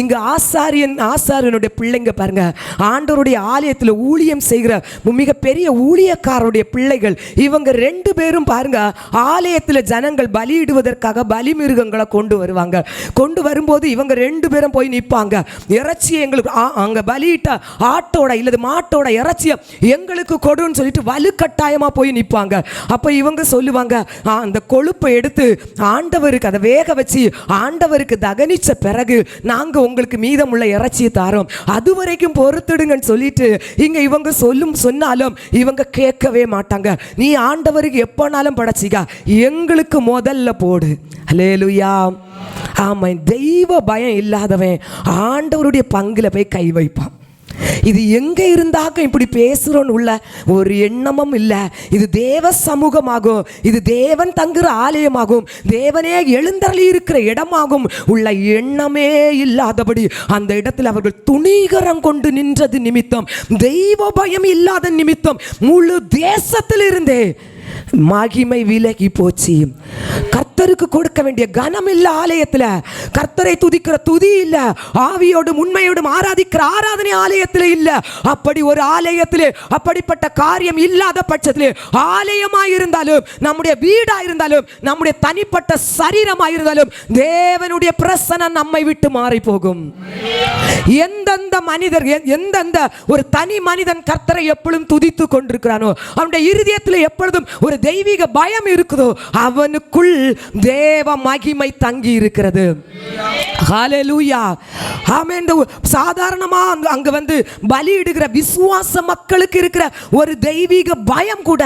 இங்கு ஆசாரியனுடைய பிள்ளைங்க பாருங்க, ஆண்டவருடைய ஆலயத்தில் ஊழியம் செய்கிற மிக பெரிய ஊழியக்காரருடைய பிள்ளைகள். இவங்க 2 பேரும் பாருங்க, ஆலயத்தில் ஜனங்கள் பலியிடுவதற்காக பலி மிருகங்களை கொண்டு வருவாங்க. கொண்டு வரும்போது இவங்க 2 பேரும் போய் நிற்பாங்க. இறைச்சியை எங்களுக்கு அங்கே பலியிட்ட ஆட்டோட இல்லது மாட்டோட இறைச்சியை எங்களுக்கு கொடுன்னு சொல்லிட்டு வலுக்கட்டாயமாக போய் நிற்பாங்க. அப்போ இவங்க சொல்லுவாங்க, அந்த கொழுப்பை எடுத்து ஆண்டவருக்கு அதை வேக வச்சு ஆண்டவருக்கு தகனிச்ச பிறகு நாங்கள் உங்களுக்கு மீதமுள்ள இறைச்சியை தாரோம், அது வரைக்கும் பொறுத்துடுங்கன்னு சொல்லிட்டு இங்க இவங்க சொன்னாலும் இவங்க கேட்கவே மாட்டாங்க. நீ ஆண்டவருக்கு எப்பனாலும் படைச்சிக்க, எங்களுக்கு முதல்ல போடு. அல்லேலூயா. ஆமா, தெய்வ பயம் இல்லாதவன் ஆண்டவருடைய பங்குல போய் கை வைப்பான். இது எங்க இருந்தாக்க இப்படி பேசுறோன்னு உள்ள ஒரு எண்ணமும் இல்லை. இது தேவ சமூகமாகும், இது தேவன் தங்குற ஆலயமாகும், தேவனே எழுந்தருளி இருக்கிற இடமாகும் உள்ள எண்ணமே இல்லாதபடி அந்த இடத்தில் அவர்கள் துணிகரம் கொண்டு நின்றது நிமித்தம், தெய்வ பயம் இல்லாத நிமித்தம் முழு தேசத்தில் இருந்தே மகிமை விலகி போச்சு. கர்த்தருக்கு கொடுக்க வேண்டிய கனம் இல்ல ஆலயத்தில், கர்த்தரை துதிக்கிற துதி இல்ல, ஆவியோடும் உண்மையோடும் ஆராதிக்கிற ஆராதனை ஆலயத்தில் இல்ல. அப்படி ஒரு ஆலயத்திலே அப்படிப்பட்ட காரியம் இல்லாத பட்சத்திலே ஆலயமாயிருந்தாலும் நம்முடைய வீடாயிருந்தாலும் நம்முடைய தனிப்பட்ட சரீரமாயிருந்தாலும் தேவனுடைய பிரசன்னம் நம்மை விட்டு மாறி போகும். எந்தெந்த மனிதர் எந்தெந்த ஒரு தனி மனிதன் கர்த்தரை எப்பொழுதும் துதித்து கொண்டிருக்கிறானோ, அவனுடைய இருதயத்தில் எப்பொழுதும் ஒரு தெய்வீக பயம் இருக்குதோ, அவனுக்குள் தேவ மகிமை தங்கி இருக்கிறது. ஹல்லேலூயா. ஆமென். சாதாரணமா அங்க வந்து பலியிடுகிற விசுவாச மக்களுக்கு இருக்கிற ஒரு தெய்வீக பயம் கூட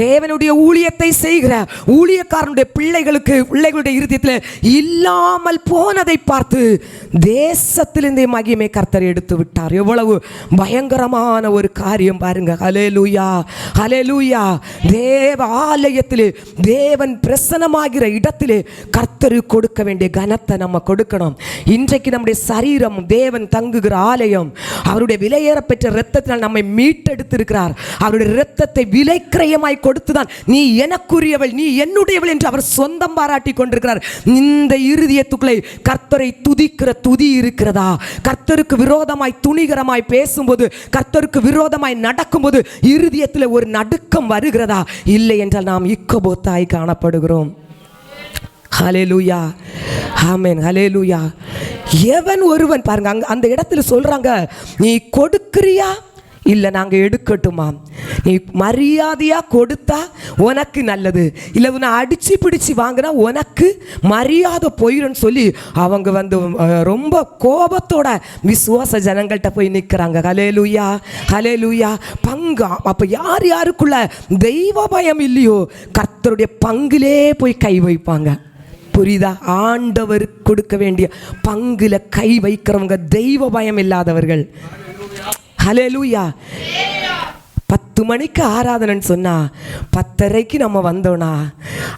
தேவனுடைய ஊழியத்தை செய்கிற ஊழியக்காரனுடைய பிள்ளைகளுடைய இருதயத்தில் இல்லாமல் போனதை பார்த்து தேசத்திலிருந்தே மகிமை கர்த்தர் எடுத்து விட்டார். எவ்வளவு பயங்கரமான ஒரு காரியம் பாருங்க. ஹல்லேலூயா, ஹல்லேலூயா. தேவ ஆலயத்திலே தேவன் பிரசன்னமாகிற இடத்திலே கர்த்தருக்கு கொடுக்க வேண்டிய கனத்தை நம்ம கொடுக்கணும். இன்றைக்கு நம்முடைய சரீரம் தேவன் தங்குகிற ஆலயம். அவருடைய விலையேற பெற்ற இரத்தத்தினால் நம்மை மீட்டெடுத்திருக்கிறார். அவருடைய இரத்தத்தை விலைக்கிரயமாய் கொடுத்துதான் நீ எனக்குரியவள், நீ என்னுடையவள் என்று அவர் சொந்தம் பாராட்டி கொண்டிருக்கிறார். இந்த இருதயத்துக்குள்ளே கர்த்தரை துதிக்கிற துதி இருக்கிறதா? கர்த்தருக்கு விரோதமாய் துணிகரமாய் பேசும்போது, கர்த்தருக்கு விரோதமாய் நடக்கும்போது இருதயத்தில் ஒரு நடுக்கம் வருகிறதா? இல்லை என்றால் நாம் இக்கபோத்தாய் காணப்படுகிறோம். ஹல்லேலூயா, ஆமென், ஹல்லேலூயா. எவன் ஒருவன் பாருங்க அந்த இடத்துல சொல்றாங்க, நீ கொடுக்கிறியா இல்லை நாங்கள் எடுக்கட்டுமா? நீ மரியாதையாக கொடுத்தா உனக்கு நல்லது, இல்லை உன்னை அடித்து பிடிச்சி வாங்கினா உனக்கு மரியாதை போயிடும்னு சொல்லி அவங்க வந்து ரொம்ப கோபத்தோட விசுவாச ஜனங்கள்கிட்ட போய் நிற்கிறாங்க. ஹல்லேலூயா, ஹல்லேலூயா. பங்கு அப்போ யார் யாருக்குள்ள தெய்வ பயம் இல்லையோ கர்த்தருடைய பங்கிலே போய் கை வைப்பாங்க. புரியுதா? ஆண்டவருக்கு கொடுக்க வேண்டிய பங்குல கை வைக்கிறவங்க தெய்வ பயம் இல்லாதவர்கள். ஹல்லேலூயா. 10 மணிக்கு ஆராதனைன்னு சொன்னா 10:30 நம்ம வந்தோம்னா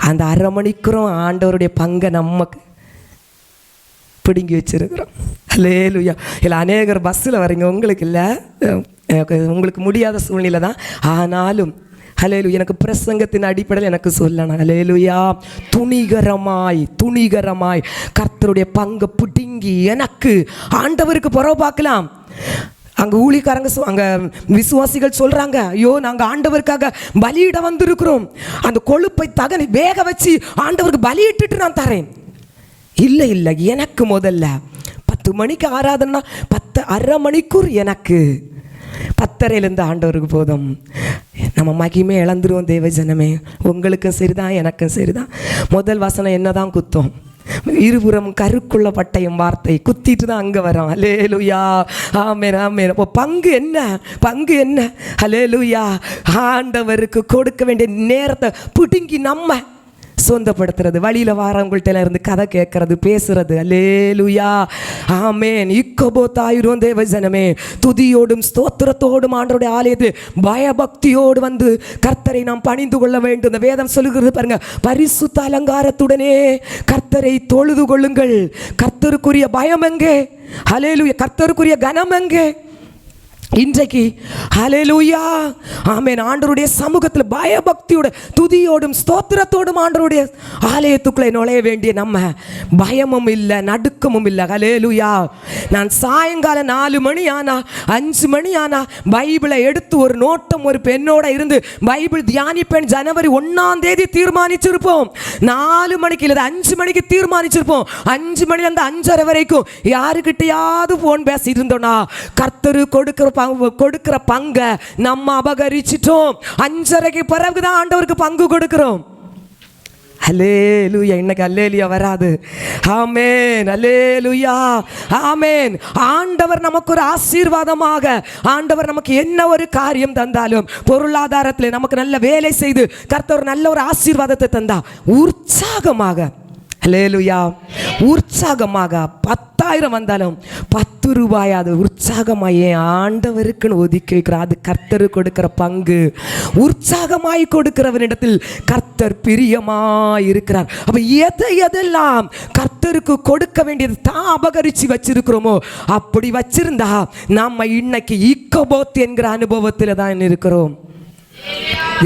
அந்த அரை மணிக்குறோம் ஆண்டவருடைய பங்கை நமக்கு பிடுங்கி வச்சிருக்கிறோம். ஹல்லேலூயா. இல்லை அநேகர் பஸ்ஸில் வரீங்க, உங்களுக்கு இல்லை, உங்களுக்கு முடியாத சூழ்நிலை தான். ஆனாலும் ஹல்லேலூயா, எனக்கு பிரசங்கத்தின் அடிப்படையில் எனக்கு சொல்லணும். ஹல்லேலூயா. துணிகரமாய் கர்த்தருடைய பங்கை பிடுங்கி எனக்கு ஆண்டவருக்கு புறவு பார்க்கலாம். அங்கே ஊழியக்காரங்க அங்கே விசுவாசிகள் சொல்கிறாங்க, ஐயோ நாங்கள் ஆண்டவருக்காக பலியிட வந்திருக்கிறோம், அந்த கொழுப்பை வேக வச்சு ஆண்டவருக்கு பலியிட்டுட்டு நான் தரேன். இல்லை இல்லை, எனக்கு முதல்ல 10 மணிக்கு ஆராதனா 10:30 மணிக்கூர் எனக்கு 10:30 ஆண்டவருக்கு போதும். நம்ம மகிமே இழந்துருவோம் தேவ ஜனமே. உங்களுக்கும் சரிதான், எனக்கும் சரிதான். முதல் வசனம் என்னதான் குத்தம்? இருபுறம் கருக்குள்ள பட்டயம் வார்த்தை குத்திட்டு தான் அங்கே வரோம். ஹல்லேலூயா, ஆமென், ஆமென். அப்போ பங்கு என்ன? ஹல்லேலூயா. ஆண்டவருக்கு கொடுக்க வேண்டிய நேரத்தை பிடுங்கி நம்ம சொந்தப்படுத்துறது, வழியில் வாரவங்கள்ட்ட இருந்து கதை கேட்கறது, பேசுறது. அல்லேலூயா, ஆமென். இக்கபோத்தாயிரும் தேவ ஜனமே. துதியோடும் ஸ்தோத்திரத்தோடும் ஆண்டவருடைய ஆலயத்தில் பயபக்தியோடு வந்து கர்த்தரை நாம் பணிந்து கொள்ள வேண்டும். இந்த வேதம் சொல்லுகிறது பாருங்க, பரிசுத்த அலங்காரத்துடனே கர்த்தரை தொழுது கொள்ளுங்கள். கர்த்தருக்குரிய பயம் எங்கே? ஹல்லேலூயா. கர்த்தருக்குரிய கனம் எங்கே? இன்றைக்கு ஹல்லேலூயா ஆமென் ஆண்டவருடைய சமூகத்தில் பயபக்தியோட துதியோடும் ஸ்தோத்திரத்தோடும் ஆண்டவருடைய ஆலயத்துக்குள்ளே நுழைய வேண்டிய நம்ம பயமும் இல்லை நடுக்கமும் இல்லை. ஹல்லேலூயா. நான் சாயங்காலம் 4 மணி ஆனா 5 மணி ஆனா பைபிளை எடுத்து ஒரு நோட்டம் ஒரு பெண்ணோட இருந்து பைபிள் தியானிப்பேன். ஜனவரி 1ஆம் தேதி தீர்மானிச்சிருப்போம். 4 மணிக்கு இல்லை 5 மணிக்கு தீர்மானிச்சிருப்போம். 5 மணிலேருந்து 5:30 வரைக்கும் யாருக்கிட்டையாவது போன் பேசிட்டு இருந்தோம்னா கர்த்தர் கொடுக்கிற பங்க நம்ம அபகரிச்சிட்டோம். 5:30க்கு பிறகுதான் ஆண்டவருக்கு பங்கு கொடுக்கிறோம். அல்லேலூயா. இன்னைக்கு அல்லேலூயா வராது. ஆமென். அல்லேலூயா. ஆமென். ஆண்டவர் நமக்கு ஒரு ஆசீர்வாதமாக ஆண்டவர் நமக்கு என்ன ஒரு காரியம் தந்தாலும் பொருளாதாரத்தில் நமக்கு நல்ல வேலை செய்து கர்த்தர் நல்ல ஒரு ஆசீர்வாதத்தை தந்தா உற்சாகமாக அல்லேலூயா உற்சாகமாக 10,000 வந்தாலும் 10 ரூபாய் அது உற்சாகமாய் ஆண்டவருக்குன்னு ஒதுக்கி வைக்கிறார். அது கர்த்தர் கொடுக்கிற பங்கு. உற்சாகமாய் கொடுக்கிறவனிடத்தில் கர்த்தர் பிரியமாய் இருக்கிறார். அப்ப எதெல்லாம் கர்த்தருக்கு கொடுக்க வேண்டியது தான் அபகரிச்சு வச்சிருக்கிறோமோ அப்படி வச்சிருந்தா நம்ம இன்னைக்கு இக்கபோத் என்கிற அனுபவத்தில் தான் இருக்கிறோம்.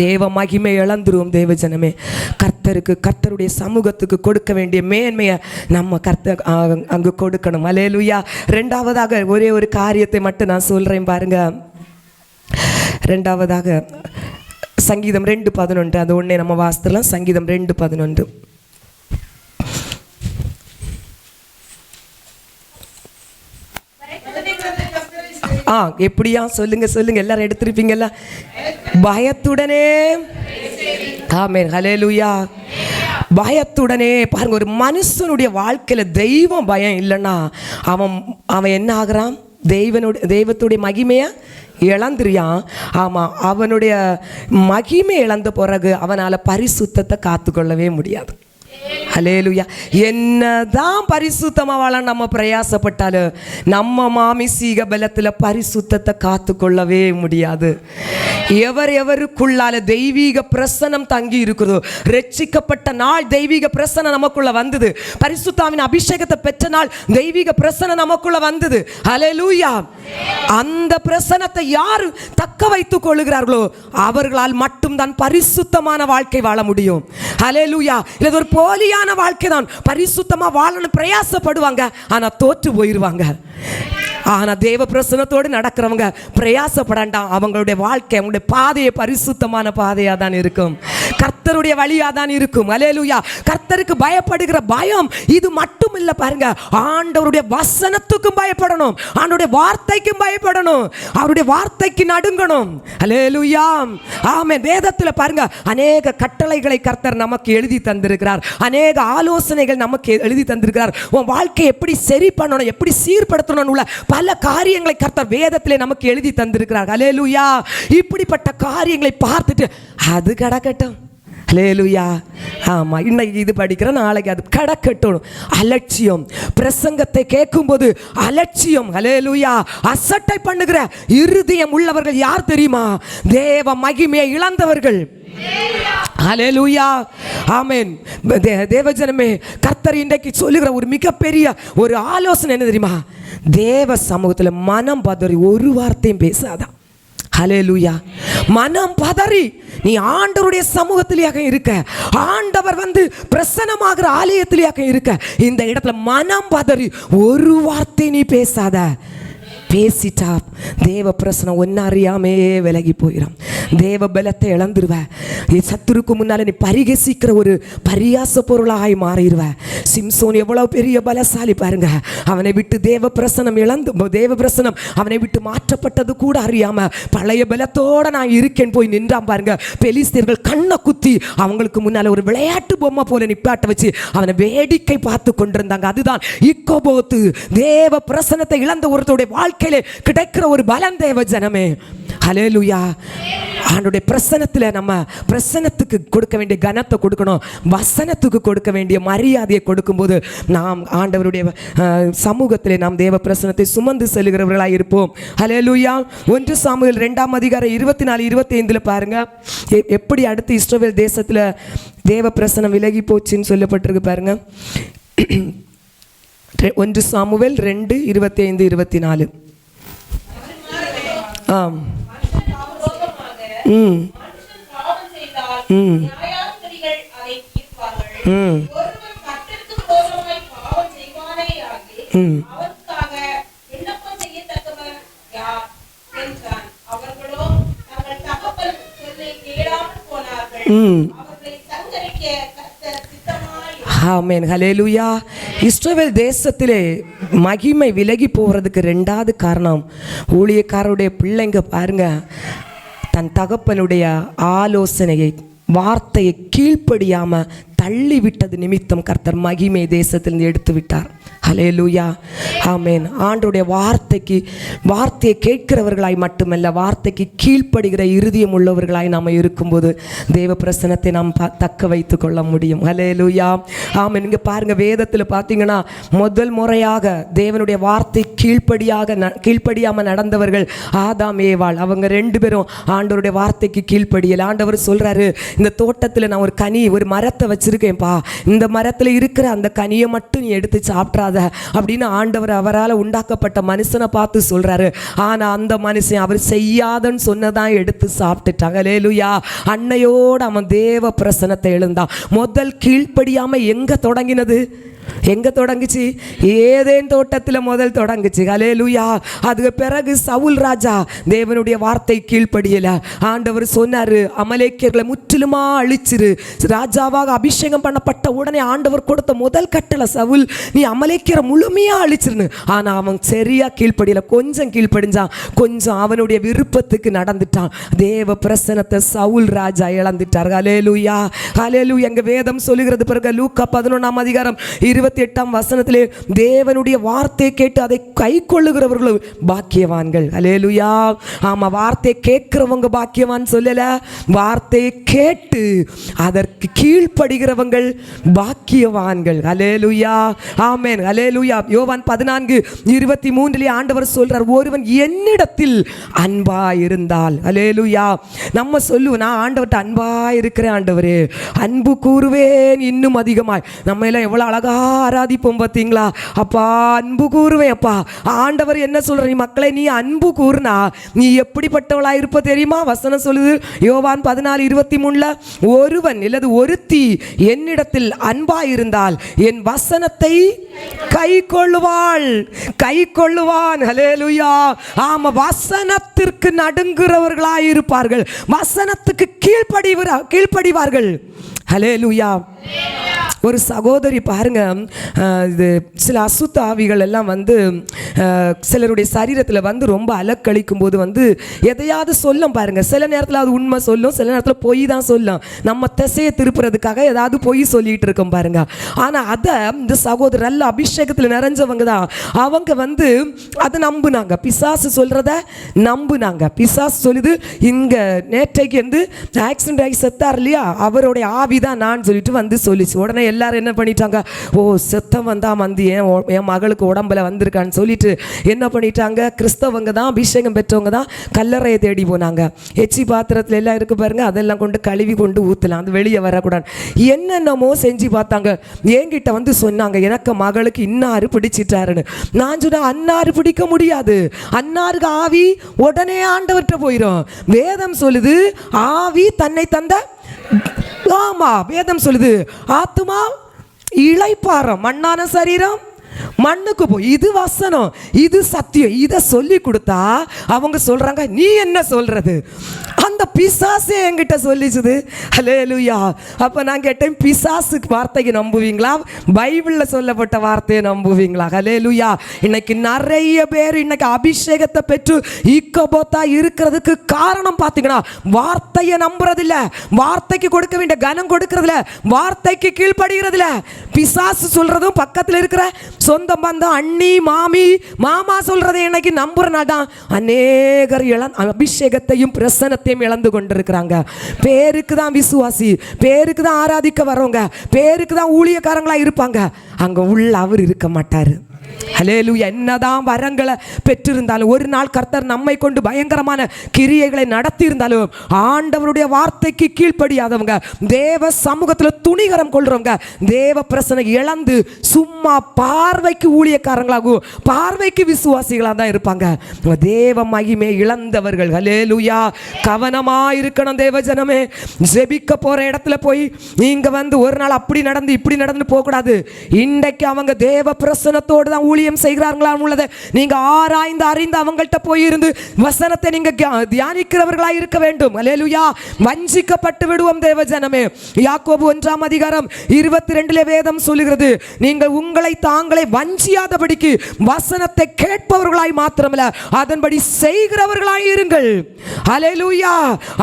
தேவ மகிமை இழந்துருவோம். தேவ ஜனமே, கர்த்தருடைய சமூகத்துக்கு கொடுக்க வேண்டிய மேன்மையை நம்ம கர்த்தர் அங்கு கொடுக்கணும். அல்லேலூயா. 2வதாக ஒரே ஒரு காரியத்தை மட்டும் நான் சொல்றேன் பாருங்க. 2வதாக சங்கீதம் 2:11 அது ஒன்னே நம்ம வாசிக்கலாம். சங்கீதம் 2:11 எப்படியா சொல்லுங்க எல்லாரும் எடுத்திருப்பீங்கல்ல. பயத்துடனே ஆமென். ஹல்லேலூயா. பயத்துடனே பாருங்க. ஒரு மனுஷனுடைய வாழ்க்கையில தெய்வம் பயம் இல்லைன்னா அவன் என்ன ஆகுறான்? தெய்வத்துடைய மகிமையை இழந்துறியான். ஆமாம், அவனுடைய மகிமை இழந்த பிறகு அவனால் பரிசுத்தத்தை காத்துக்கொள்ளவே முடியாது. ஹல்லேலூயா. என்னதான் பரிசுத்தமா வாழ நம்ம பிரயாசப்பட்டாலும் நம்ம மாமிசீக பலத்தில் பரிசுத்தத்தை காத்துக்கொள்ளவே முடியாது. எவருக்குள்ளால தெய்வீக பிரசனம் தங்கி இருக்குதோ, ரட்சிக்கப்பட்ட நாள் தெய்வீக பிரசனம் நமக்குள்ள வந்தது. பரிசுத்தாவின் அபிஷேகத்தை பெற்ற நாள் தெய்வீக பிரசனம் நமக்குள்ள வந்தது. ஹல்லேலூயா. அந்த பிரசனத்தை யார் தக்க வைத்துக் கொள்ளுகிறார்களோ அவர்களால் மட்டும்தான் பரிசுத்தமான வாழ்க்கை வாழ முடியும். ஹல்லேலூயா. இது ஒரு போலியான வாழ்க்கை தான். பரிசுத்தமா வாழணும் பிரயாசப்படுவாங்க, ஆனா தோற்று போயிருவாங்க. ஆனா தேவ பிரசனத்தோடு நடக்கிறவங்க பிரயாசப்படாண்டாம். அவங்களுடைய வாழ்க்கை அவங்களுடைய பாதையை பரிசுத்தமான பாதையா தான் இருக்கும். கர்த்தருடைய வழியா தான் இருக்கும். அல்லேலூயா. கர்த்தருக்கு பயப்படுகிற பயம் இது மட்டும் இல்ல பாருங்க. ஆண்டவருடைய வசனத்துக்கும் பயப்படணும், ஆண்டவருடைய வார்த்தைக்கும் பயப்படணும், அவருடைய வார்த்தைக்கு நடுங்கணும். அல்லேலூயா. ஆமென். வேதத்துல பாருங்க அநேக கட்டளைகளை கர்த்தர் நமக்கு எழுதி தந்திருக்கிறார். அநேக ஆலோசனைகள் நமக்கு எழுதி தந்திருக்கிறார். உன் வாழ்க்கையை எப்படி சரி பண்ணணும், எப்படி சீர்படுத்தணும் உள்ள பல காரியங்களை கர்த்தர் வேதத்திலே நமக்கு எழுதி தந்திருக்கிறார். அல்லேலூயா. இப்படிப்பட்ட காரியங்களை பார்த்துட்டு அது கடக்கட்டும். அல்லேலூயா. ஆமா, இன்னைக்கு இது படிக்கிற நாளைக்கு அது கடக்கட்டும். அலட்சியம். பிரசங்கத்தை கேட்கும்போது அலட்சியம். அல்லேலூயா. அசட்டை பண்ணுகிற இருதயம் உள்ளவர்கள் யார் தெரியுமா? தேவ மகிமையை இழந்தவர்கள். ஹல்லேலூயா. ஆமென். தேவஜனமே, கர்த்தர் இன்றைக்கு சொல்லுகிற ஒரு மிகப்பெரிய ஒரு ஆலோசனை என்ன தெரியுமா? தேவ சமூகத்தில் மனம் பதறி ஒரு வார்த்தையும் பேசாதான். ஹல்லேலூயா. மனம் பதறி நீ ஆண்டவருடைய சமூகத்திலேயாக இருக்க, ஆண்டவர் பிரசன்னமாகிற ஆலயத்திலேயாக இருக்க, இந்த இடத்துல மனம் பதறி ஒரு வார்த்தை நீ பேசாத. பேசிட்டா தேவ பிரசனம் ஒன்னு அறியாமே விலகி போயிடும். தேவ பலத்தை இழந்துருவ. சத்துருக்கு முன்னால நீ பரிகசிக்கிற ஒரு பரியாச பொருளாய் மாறிடுவ. சிம்சோன் எவ்வளவு பெரிய பலசாலி பாருங்க. அவனை விட்டு தேவ பிரசனம் அவனை விட்டு மாற்றப்பட்டது கூட அறியாம பழைய பலத்தோட நான் இருக்கேன் போய் நின்றான் பாருங்க. பெலிஸ்தர்கள் கண்ணை குத்தி அவங்களுக்கு முன்னால ஒரு விளையாட்டு பொம்மை போல நிப்பாட்ட வச்சு அவனை வேடிக்கை பார்த்து கொண்டிருந்தாங்க. அதுதான் இக்கோபோத்து. தேவ பிரசனத்தை இழந்த ஒருத்தருடைய வாழ்க்கையிலே கிடைக்கிற ஒரு பலம். தேவ ஜனமே, ஹல்லேலூயா. ஆண்டவருடைய பிரசனத்தில் நம்ம பிரசனத்துக்கு கொடுக்க வேண்டிய கனத்தை கொடுக்கணும், வசனத்துக்கு கொடுக்க வேண்டிய மரியாதையை கொடுக்கும்போது நாம் ஆண்டவருடைய சமூகத்திலே நாம் தேவ பிரசனத்தை சுமந்து செல்கிறவர்களாக இருப்போம். ஹல்லேலூயா. 1 சாமுவேல் 2ஆம் அதிகாரம் 24-25 பாருங்க எப்படி அடுத்து இஸ்ரவேல் தேசத்தில் தேவ பிரசனம் விலகி போச்சுன்னு சொல்லப்பட்டிருக்கு பாருங்க. 1 சாமுவேல் 2:25-24. ஆம். ம் ம் ம் ம் ம். ஆமென், ஹல்லேலூயா. இஸ்ரவேல் தேசத்திலே மகிமை விலகி போகிறதுக்கு ரெண்டாவது காரணம், ஊழியக்காரருடைய பிள்ளைங்க பாருங்க, தன் தகப்பனுடைய ஆலோசனையை வார்த்தையை கீழ்ப்படியாம தள்ளி விட்டது நிமித்தம் கர்த்தர் மகிமை தேசத்திலிருந்து எடுத்து விட்டார். ஹல்லேலூயா, ஆமென். ஆண்டவருடைய வார்த்தையை கேட்கிறவர்களாய் மட்டுமல்ல, வார்த்தைக்கு கீழ்ப்படுகிற இருதயம் உள்ளவர்களாய் நாம் இருக்கும்போது தேவ பிரசன்னத்தை நாம் தக்க வைத்து கொள்ள முடியும். ஹல்லேலூயா, ஆமென். இங்கே பாருங்க, வேதத்தில் பார்த்தீங்கன்னா முதல் முறையாக தேவனுடைய வார்த்தை கீழ்ப்படியாமல் நடந்தவர்கள் ஆதாம் ஏவாள். அவங்க ரெண்டு பேரும் ஆண்டவருடைய வார்த்தைக்கு கீழ்ப்படியல். ஆண்டவர் சொல்றாரு, இந்த தோட்டத்தில் நான் ஒரு மரத்தை வச்சிருக்கேன்ப்பா, இந்த மரத்தில் இருக்கிற அந்த கனியை மட்டும் நீ எடுத்து சாப்பிட்றாத அப்படின்னு ஆண்டவர் அவரால் உண்டாக்கப்பட்ட மனுஷனை பார்த்து சொல்றாரு. ஆனா அந்த மனுஷன் அவர் செய்யாதன்னு சொன்னதான் எடுத்து சாப்பிட்டுட்டாங்க. ஹல்லேலூயா. அன்னையோடு அவன் தேவ பிரசன்னத்தை எழுந்தான். முதல் கீழ்ப்படியாம எங்க தொடங்கினது? எங்க தொடங்குச்சு? ஏதேன் தோட்டத்தில் முதல் தொடங்குச்சு. ஹல்லேலூயா. அதுக்கு பிறகு சவுல் ராஜா தேவனுடைய வார்த்தை கீழ்ப்படியல. ஆண்டவர் சொன்னாரு, அமலேக்கியர்களை முற்றிலுமா அழிச்சிரு. ராஜாவாக அபிஷேகம் பண்ணப்பட்ட உடனே ஆண்டவர் கொடுத்த முதல் கட்டளை, சவுல் நீ அமலேக்கியரை முழுமையா அழிச்சிருன்னு. ஆனா அவன் சரியா கீழ்ப்படியல. கொஞ்சம் கீழ்ப்படிஞ்சான், கொஞ்சம் அவனுடைய விருப்பத்துக்கு நடந்துட்டான். தேவ பிரசன்னத்தை சவுல் ராஜா இழந்துட்டார். ஹல்லேலூயா, ஹல்லேலூயா. எங்க வேதம் சொல்லுகிறது பிறகு லூக்கா 11ஆம் அதிகாரம் 28ஆம் வசனத்திலே, தேவனுடைய வார்த்தையை கேட்டு அதை கை கொள்ளுகிறவர்கள் பாக்கியவான்கள். ஹல்லேலூயா. ஆமா, வார்த்தையை கேட்கிறவங்க பாக்கியவான் சொல்லல, வார்த்தையை கேட்டு அதற்கு கீழ்ப்படுகிறவங்கள் பாக்கியவான்கள். ஹல்லேலூயா, ஆமென், ஹல்லேலூயா. யோவான் 14:23 ஆண்டவர் சொல்றார், ஒருவன் என்னிடத்தில் அன்பாய் இருந்தால், ஹல்லேலூயா. நம்ம சொல்லுவோம், நான் ஆண்டவர்கிட்ட அன்பாய் இருக்கிறேன் ஆண்டவரே, அன்பு கூறுவேன் இன்னும் அதிகமாய். நம்ம எல்லாம் எவ்வளவு அழகா ஆராதிப்போம் பார்த்தீங்களா? அப்பா அன்பு கூறுவேன். அப்பா ஆண்டவர் என்ன சொல்ற, நீ மக்களை நீ அன்பு கூறுனா நீ எப்படிப்பட்டவளா இருப்ப தெரியுமா? வசனம் சொல்லுது யோவான் 14:23, ஒருவன் இல்லது ஒருத்தி என்னிடத்தில் அன்பாயிருந்தால் என் வசனத்தை கை கொள்ளுவாள், கை கொள்ளுவான். ஹல்லேலூயா. ஆமா, வசனத்திற்கு நடுங்குறவர்களாய் இருப்பார்கள், வசனத்துக்கு கீழ்ப்படிவார்கள். ஹல்லேலூயா. ஒரு சகோதரி பாருங்க, இது சில அசுத்த ஆவிகள் எல்லாம் வந்து சிலருடைய சரீரத்தில் வந்து ரொம்ப அலக்கழிக்கும் போது வந்து எதையாவது சொல்லும் பாருங்க. சில நேரத்தில் அது உண்மை சொல்லும், சில நேரத்தில் பொய் தான் சொல்லும். நம்ம திசையை திருப்புறதுக்காக ஏதாவது பொய் சொல்லிட்டு இருக்கோம் பாருங்க. ஆனால் அதை இந்த சகோதரர் நல்ல அபிஷேகத்தில் நிறைஞ்சவங்க தான், அவங்க வந்து அதை நம்புனாங்க. பிசாசு சொல்றத நம்புனாங்க. பிசாசு சொல்லுது, இங்க நேற்றைக்கு வந்து ஆக்சிடென்ட் ஆகி செத்தார் இல்லையா, அவருடைய ஆவிதான் நான் சொல்லிட்டு வந்து சொல்லிச்சு. உடனே எல்லாரும் என்ன பண்ணிட்டாங்க, ஓ செத்தம் வந்தா வந்து என் மகளுக்கு உடம்புல வந்திருக்கான்னு சொல்லிட்டு என்ன பண்ணிட்டாங்க, கிறிஸ்தவங்க தான், அபிஷேகம் பெற்றவங்க தான் கல்லறையை தேடி போனாங்க. எச்சி பாத்திரத்தில் எல்லாம் இருக்கு பாருங்க, அதெல்லாம் கொண்டு கழுவி கொண்டு ஊற்றலாம், அது வெளியே வரக்கூடாது. என்னென்னமோ செஞ்சு பார்த்தாங்க. என்கிட்ட வந்து சொன்னாங்க, எனக்கு மகளுக்கு இன்னாரு பிடிச்சிட்டாருன்னு. நான் சொன்னேன், அன்னாரு பிடிக்க முடியாது, அன்னாருக்கு ஆவி உடனே ஆண்டவர்கிட்ட போயிடும். வேதம் சொல்லுது, ஆவி தன்னை தந்த, ஆமா வேதம் சொல்லுது, ஆத்துமா இளைப்பாறம், மண்ணான சரீரம் மண்ணுக்கு போய். இது வசனம், இது சத்தியம். இதை சொல்லி கொடுத்தா அவங்க சொல்றாங்க, நீ என்ன சொல்றது? அந்த பிசாசே என்கிட்ட சொல்லிச்சுது. ஹல்லேலூயா. அப்ப நான் கேட்டேன், பிசாசுக்கு வார்த்தைக்கு நம்புவீங்களா, பைபிளில் சொல்லப்பட்ட வார்த்தையை நம்புவீங்களா? ஹல்லேலூயா. இன்னைக்கு நிறைய பேர் இன்னைக்கு அபிஷேகத்தை பெற்று ஈக்கபோத்தா இருக்கிறதுக்கு காரணம் பார்த்தீங்கன்னா, வார்த்தையை நம்புறதில்ல, வார்த்தைக்கு கொடுக்க வேண்டிய கனம் கொடுக்கறதில்ல, வார்த்தைக்கு கீழ்ப்படுகிறதில்ல. பிசாசு சொல்றதும் பக்கத்தில் இருக்கிற சொந்த பந்தம், அண்ணி, மாமா சொல்றதை இன்னைக்கு நம்புறனாதான் அநேகர் அபிஷேகத்தையும் பிரசன்னத்தையும் இழந்து கொண்டிருக்கிறாங்க. பேருக்கு தான் விசுவாசி, பேருக்கு தான் ஆராதிக்க வரவங்க, பேருக்கு தான் ஊழியக்காரங்களா இருப்பாங்க, அங்க உள்ள அவர் இருக்க மாட்டாரு. ஹல்லேலூயா. என்னதான் வரங்களை பெற்றிருந்தாலும், ஒரு நாள் கர்த்தர் நம்மை கொண்டு பயங்கரமான கிரியைகளை நடத்தி இருந்தாலும், ஆண்டவருடைய வார்த்தைக்கு கீழ்ப்படியாதவங்க, தேவ சமூகத்தில் துணிகரம் கொள்றவங்க, தேவ பிரசனை இழந்து சும்மா பார்வைக்கு ஊழியக்காரங்களாகவும் பார்வைக்கு விசுவாசிகளாக தான் இருப்பாங்க. தேவ மகிமை இழந்தவர்கள். ஹல்லேலூயா. கவனமா இருக்கணும் தேவ ஜனமே. ஜெபிக்க போற இடத்துல போய் நீங்க வந்து ஒரு நாள் அப்படி நடந்து இப்படி நடந்து போக கூடாது. இன்றைக்கு அவங்க தேவ பிரசனத்தோடு தான் ஊழியம் செய்கிறார்களா உள்ளதை நீங்க ஆராய்ந்து அறிந்து அவங்கள்ட்ட போய் இருந்து வசனத்தை நீங்க தியானிக்கிறவர்களா இருக்க வேண்டும். ஹல்லேலூயா. வஞ்சிக்கப்பட்டு விடுவோம் தேவ ஜனமே. யாக்கோபு 1ஆம் அதிகாரம் 22 வேதம் சொல்லுகிறது, நீங்கள் உங்களை தாங்களே வஞ்சியாதபடிக்கு வசனத்தை கேட்பவர்களாய் மாத்திரமல்ல, அதன்படி செய்கிறவர்களாய் இருங்கள். ஹல்லேலூயா.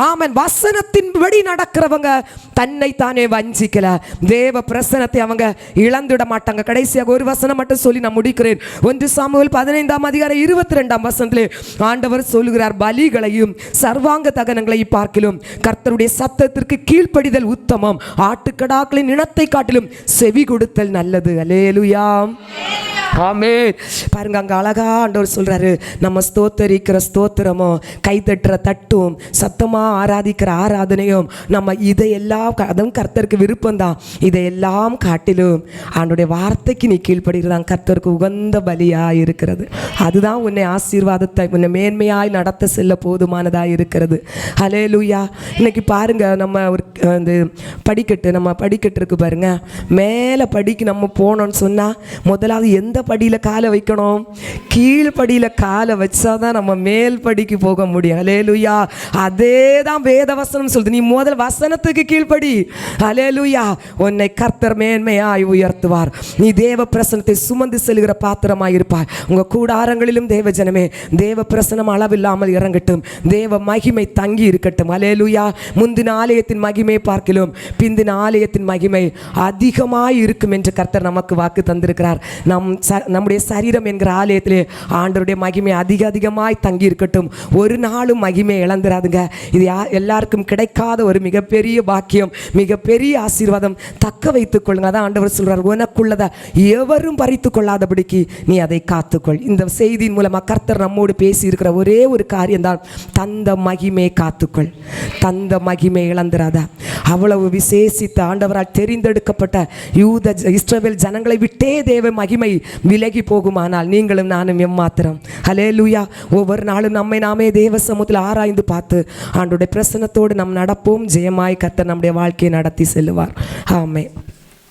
ஆமென். வசனத்தின்படி நடக்கிறவங்க தன்னை தானே வஞ்சிக்கல, தேவ பிரசனத்தை அவங்க இழந்துட மாட்டாங்க. கடைசியாக ஒரு வசனம் மட்டும் சொல்லி நான் முடிக்கிறேன். 1 சாமுவேல் 15ஆம் அதிகாரம் 22ஆம் வசனத்திலே ஆண்டவர் சொல்லுகிறார், பலிகளையும் சர்வாங்க தகனங்களையும் பார்க்கிலும் கர்த்தருடைய சத்தத்திற்கு கீழ்ப்படிதல் உத்தமம், ஆட்டுக்கடாக்களின் இனத்தை காட்டிலும் செவி கொடுத்தல் நல்லது. அல்லேலூயா. ஆமென். பாருங்க, அங்க அழகா ஆண்டவர் சொல்றாரு, நம்ம ஸ்தோத்தரிக்கிற ஸ்தோத்திரமோ, கைதட்டுற தட்டும், சத்தமா ஆராதிக்கிற ஆராதனையும், நம்ம இதையெல்லாம் அதுவும் கர்த்தருக்கு விருப்பம் தான். இதையெல்லாம் காட்டிலும் ஆண்டோடைய வார்த்தைக்கு நீ கீழ்ப்படுகிறதான் கர்த்தருக்கு உகந்த பலியா இருக்கிறது. அதுதான் உன்னை ஆசீர்வாதத்தை, உன்னை மேன்மையாய் நடத்த செல்ல போதுமானதாக இருக்கிறது. ஹல்லேலூயா. இன்னைக்கு பாருங்க, நம்ம ஒரு அந்த நம்ம படிக்கட்டு இருக்கு பாருங்க, மேலே படிக்கு நம்ம போனோம்னு சொன்னா முதலாவது எந்த படியில் காலை வைக்கணும்? கீழ்படியில் காலை வச்சாதான் நம்ம மேல் படிக்கு போக முடியும். ஹல்லேலூயா. அதே தான் வேதவசனம் சொல்லுது. நீ முதல் வசனத்துக்கு கீழ்ப்படி. ஹல்லேலூயா. உன்னை கர்த்தர் மேன்மையாய் உயர்த்துவார். நீ தேவ பிரசனத்தை சுமந்து செல்கிற பாத்திரமாய் இருப்பாய். உங்க கூடாரங்களிலும் தேவ ஜனமே, தேவ பிரசனம் அளவில்லாமல் இறங்கட்டும், தேவ மகிமை தங்கி இருக்கட்டும். ஹல்லேலூயா. முந்தின ஆலயத்தின் மகிமை பார்க்கிலும் பிந்தின ஆலயத்தின் மகிமை அதிகமாய் இருக்கும் என்று கர்த்தர் நமக்கு வாக்கு தந்திருக்கிறார். நம்முடைய சரீரம் என்கிற ஆலயத்திலே ஆண்டவருடைய மகிமை அதிகமாய் தங்கி இருக்கட்டும். ஒரு நாளும் மகிமை இழந்துராதுங்க. இது எல்லாருக்கும் கிடைக்காத ஒரு மிகப்பெரிய பாக்கியம், மிகப்பெரிய ஆசீர்வாதம். தக்க வைத்துக் கொள்ளுங்க. அதான் ஆண்டவர் சொல்றார், உனக்குள்ளதை எவரும் பறித்து கொள்ளாதபடிக்கு நீ அதை காத்துக்கொள். இந்த செய்தியின் மூலமாக கர்த்தர் நம்மோடு பேசி இருக்கிற ஒரே ஒரு காரியம் தான், தந்த மகிமை காத்துக்கொள், தந்த மகிமை இழந்துராத. அவ்வளவு விசேஷித்த ஆண்டவரால் தெரிந்தெடுக்கப்பட்ட இஸ்ரவேல் ஜனங்களை விட்டே தேவ மகிமை விலகி போகுமானால் நீங்களும் நானும் எம்மாத்திரம். ஹல்லேலூயா. ஒவ்வொரு நாளும் நம்மை நாமே தேவ சமூகத்தில் ஆராய்ந்து பார்த்து ஆண்டோடைய பிரசன்னத்தோடு நாம் நடப்போம். ஜெயமாய் கர்த்தர் நம்முடைய வாழ்க்கையை நடத்தி செல்லுவார். ஆமென்.